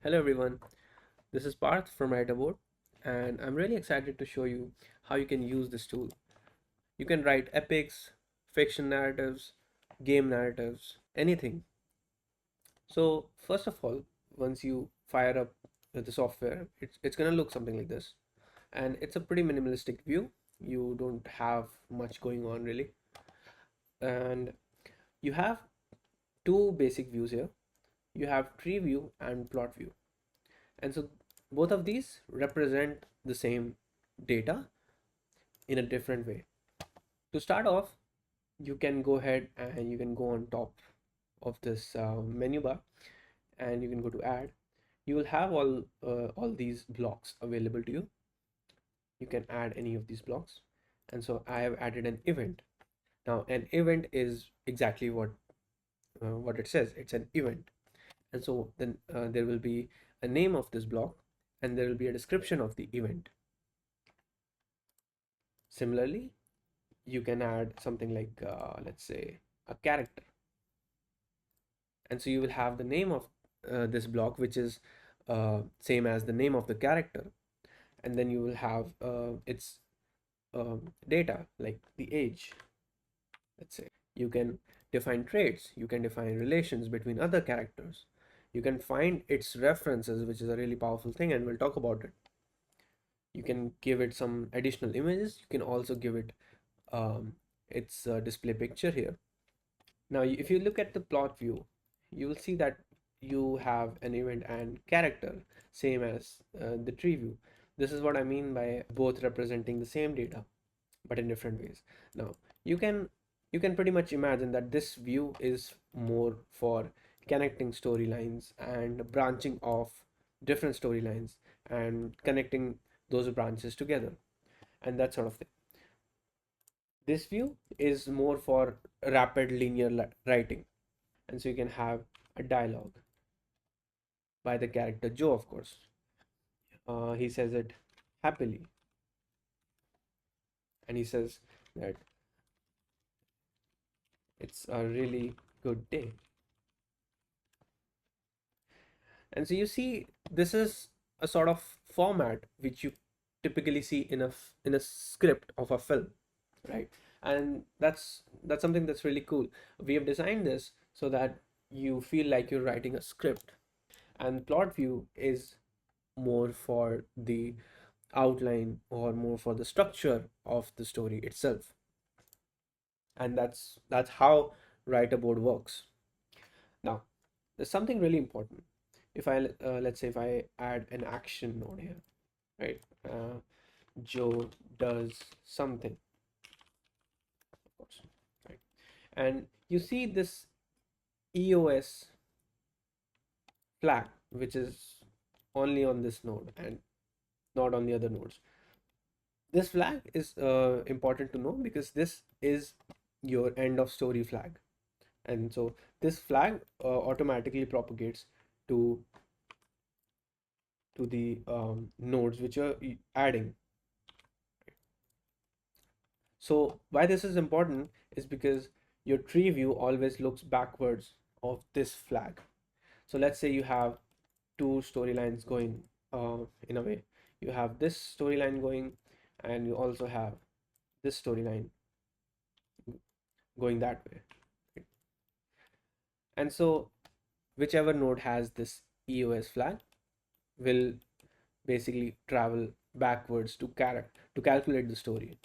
Hello everyone, this is Parth from WriterBoard, and I'm really excited to show you how you can use this tool. You can write epics, fiction narratives, game narratives, anything. So first of all, once you fire up the software, it's gonna look something like this, and it's a pretty minimalistic view. You don't have much going on really, and you have two basic views here. You have tree view and plot view. And so both of these represent the same data in a different way. To start off, you can go ahead and you can go on top of this menu bar and you can go to add. You will have all these blocks available to you. You can add any of these blocks. And so I have added an event. Now an event is exactly what it says. It's an event. And so then there will be a name of this block and there will be a description of the event. Similarly, you can add something like let's say a character, and so you will have the name of this block, which is same as the name of the character, and then you will have its data like the age. Let's say you can define traits, you can define relations between other characters, you can find its references, which is a really powerful thing, and we'll talk about it. You can give it some additional images. You can also give it its display picture here. Now, if you look at the plot view, you will see that you have an event and character, same as the tree view. This is what I mean by both representing the same data, but in different ways. Now, you can you can pretty much imagine that this view is more for connecting storylines and branching off different storylines and connecting those branches together and that sort of thing. This view is more for rapid linear writing, and so you can have a dialogue by the character Joe, of course. He says it happily, and he says that it's a really good day. And so you see, this is a sort of format which you typically see in a script of a film, right? And that's something that's really cool. We have designed this so that you feel like you're writing a script, and plot view is more for the outline or more for the structure of the story itself. And that's how WriterBoard works. Now, there's something really important. If I let's say if I add an action node here, right? Joe does something, of course, right? And you see this EOS flag, which is only on this node and not on the other nodes. This flag is important to know because this is your end of story flag, and so this flag automatically propagates to the nodes which you're adding. So why this is important is because your tree view always looks backwards of this flag. So let's say you have two storylines going in a way. You have this storyline going, and you also have this storyline going that way. And so whichever node has this EOS flag will basically travel backwards to calculate the story.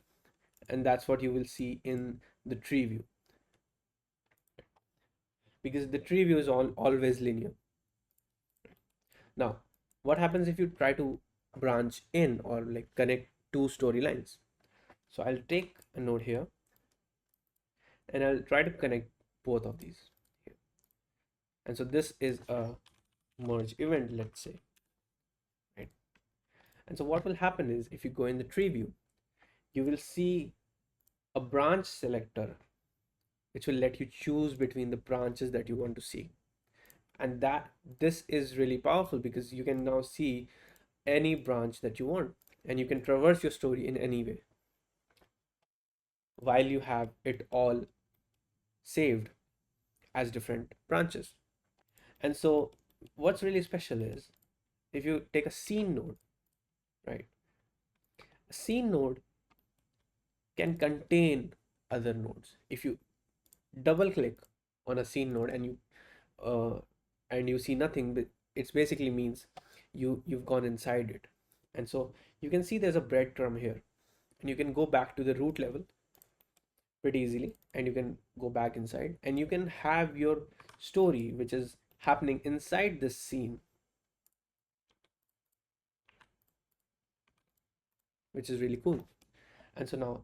And that's what you will see in the tree view, because the tree view is always linear. Now, what happens if you try to branch in or like connect two storylines? So I'll take a node here and I'll try to connect both of these here. And so this is a merge event, let's say, right? And so what will happen is if you go in the tree view, you will see a branch selector which will let you choose between the branches that you want to see. And that this is really powerful because you can now see any branch that you want, and you can traverse your story in any way while you have it all saved as different branches. And so what's really special is if you take a scene node, right? A scene node can contain other nodes. If you double click on a scene node uh, and you see nothing, but it's basically means you've gone inside it. And so you can see there's a breadcrumb here, and you can go back to the root level pretty easily, and you can go back inside and you can have your story which is happening inside this scene, which is really cool. And so now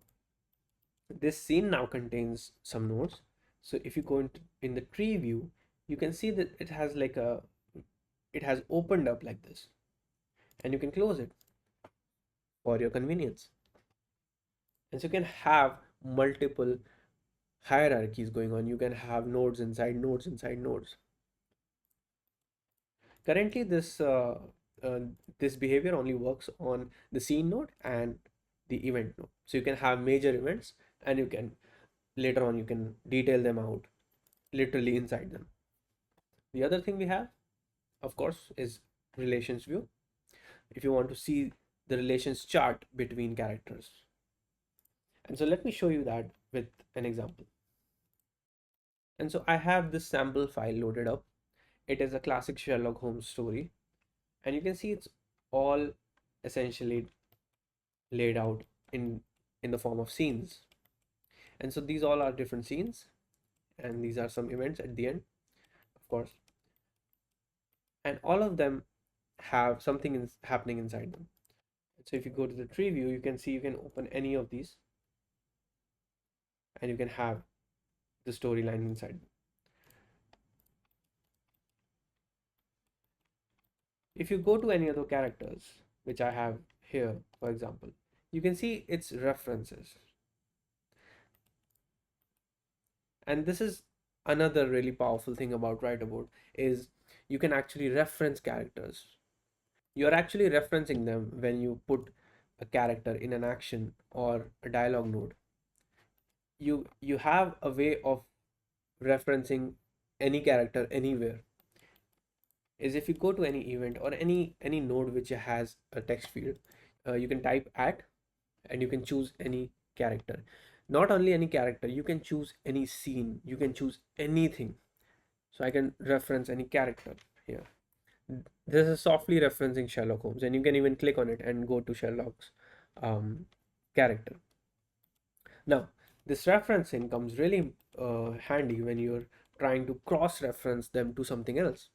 this scene now contains some nodes. So if you go into in the tree view, you can see that it has opened up like this, and you can close it for your convenience. And so you can have multiple hierarchies going on. You can have nodes inside nodes inside nodes. Currently, uh, this behavior only works on the scene node and the event node. So you can have major events, and you can later on you can detail them out literally inside them. The other thing we have, of course, is relations view. If you want to see the relations chart between characters. And so let me show you that with an example. And so I have this sample file loaded up. It is a classic Sherlock Holmes story, and you can see it's all essentially laid out in the form of scenes. And so these all are different scenes, and these are some events at the end, of course, and all of them have something happening inside them. So if you go to the tree view, you can see you can open any of these, and you can have the storyline inside. If you go to any other characters, which I have here, for example, you can see its references. And this is another really powerful thing about WriterBoard is you can actually reference characters. You're actually referencing them when you put a character in an action or a dialogue node. You have a way of referencing any character anywhere. Is if you go to any event or any node which has a text field, you can type at and you can choose any character. Not only any character, you can choose any scene, you can choose anything. So I can reference any character here. This is softly referencing Sherlock Holmes, and you can even click on it and go to Sherlock's character. Now, this referencing comes really handy when you're trying to cross-reference them to something else.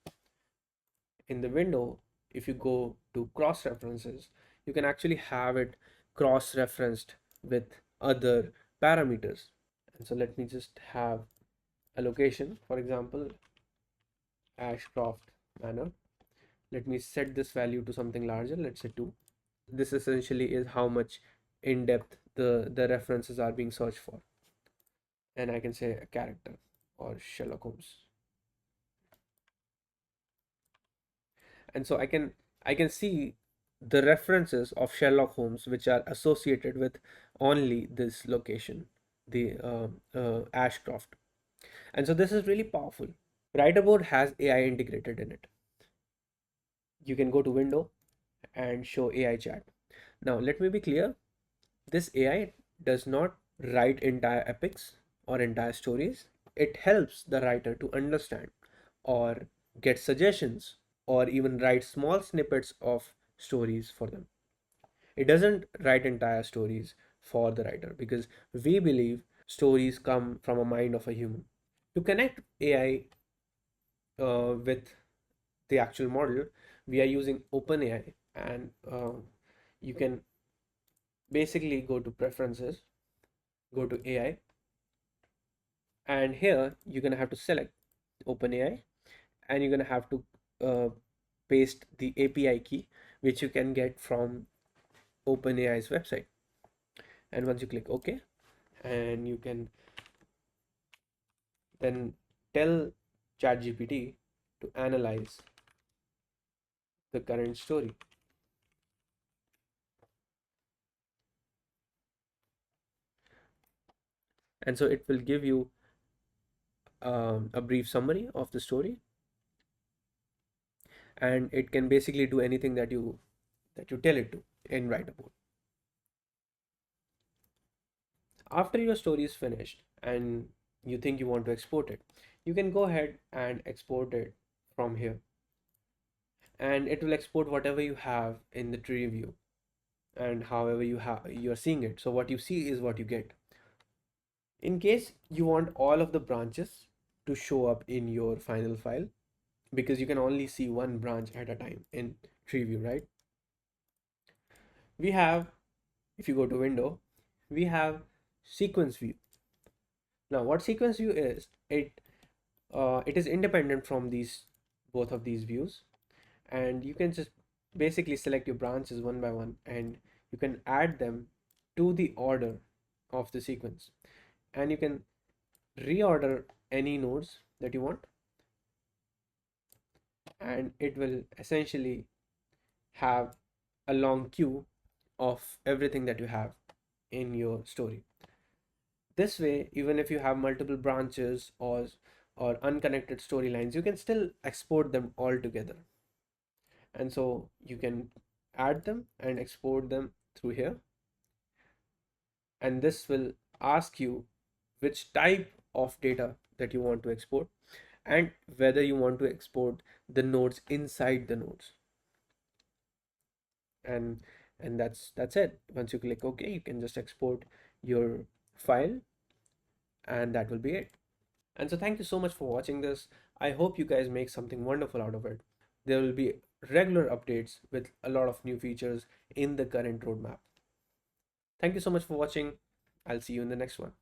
In the window, if you go to cross-references, you can actually have it cross-referenced with other parameters. And so let me just have a location, for example, Ashcroft Manor. Let me set this value to something larger, let's say 2. This essentially is how much in depth the references are being searched for. And I can say a character or Sherlock Holmes. And so I can see the references of Sherlock Holmes which are associated with only this location, the Ashcroft. And so this is really powerful. WriterBoard has AI integrated in it. You can go to window and show AI chat. Now let me be clear, this AI does not write entire epics or entire stories. It helps the writer to understand or get suggestions or even write small snippets of stories for them. It doesn't write entire stories for the writer because we believe stories come from a mind of a human. To connect AI with the actual model, we are using OpenAI, and you can basically go to preferences, go to AI, and here you're gonna have to select OpenAI, and you're gonna have to uh, paste the API key, which you can get from OpenAI's website. And once you click OK, and you can then tell ChatGPT to analyze the current story. And so it will give you a brief summary of the story, and it can basically do anything that you tell it to in WriterBoard. After your story is finished and you think you want to export it, you can go ahead and export it from here, and it will export whatever you have in the tree view and however you're seeing it. So what you see is what you get. In case you want all of the branches to show up in your final file, because you can only see one branch at a time in tree view, right? We have, if you go to window, we have sequence view. Now what sequence view is, it is independent from these both of these views, and you can just basically select your branches one by one, and you can add them to the order of the sequence, and you can reorder any nodes that you want, and it will essentially have a long queue of everything that you have in your story. This way, even if you have multiple branches or unconnected storylines, you can still export them all together. And so you can add them and export them through here. And this will ask you which type of data that you want to export and whether you want to export the nodes inside the nodes. And that's it. Once you click OK, you can just export your file, and that will be it. And so thank you so much for watching this. I hope you guys make something wonderful out of it. There will be regular updates with a lot of new features in the current roadmap. Thank you so much for watching. I'll see you in the next one.